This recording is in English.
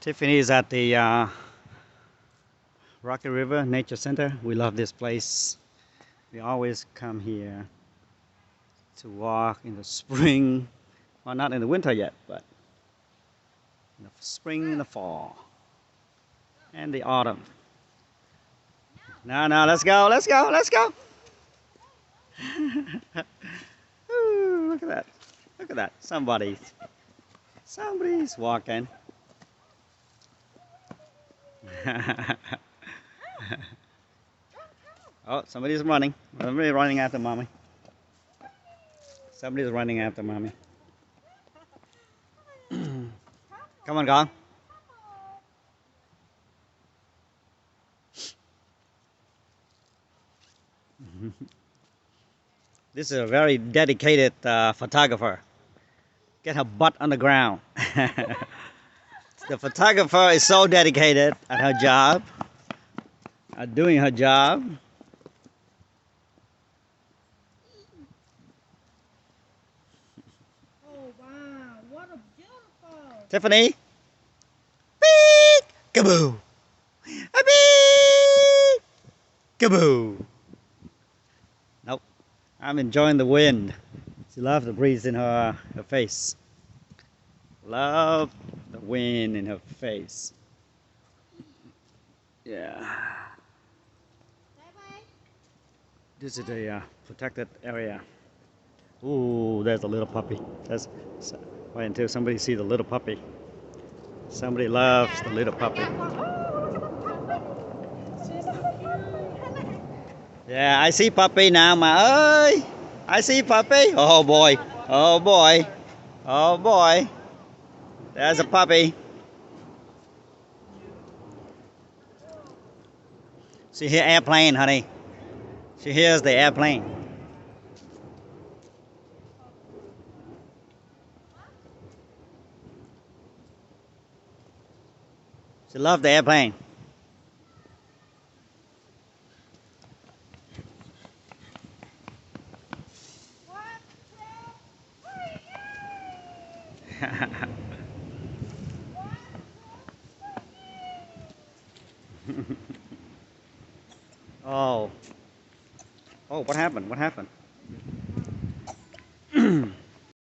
Tiffany is at the Rocky River Nature Center. We love this place. We always come here to walk in the spring. Well, not in the winter yet, but in the spring and the fall and the autumn. No, let's go, let's go, let's go. Ooh, look at that. Look at that. Somebody's walking. Oh, somebody's running. Somebody's running after mommy. Somebody's running after mommy. Come on, con. This is a very dedicated photographer. Get her butt on the ground. The photographer is so dedicated at her job, at doing her job. Oh wow, what a beautiful! Tiffany. Beep! Kaboo! A beep! Kaboo! Nope. I'm enjoying the wind. She loves the breeze in her face. Love the wind in her face. Yeah. Bye-bye. This is a protected area. Ooh, there's a little puppy. Wait until somebody sees the little puppy. Somebody loves the little puppy. She's so cute. Yeah, I see puppy now, my ơi. I see puppy. Oh boy. Oh boy. Oh boy. There's a puppy. She hears airplane, honey. She hears the airplane. She loves the airplane. Oh. Oh, what happened? What happened?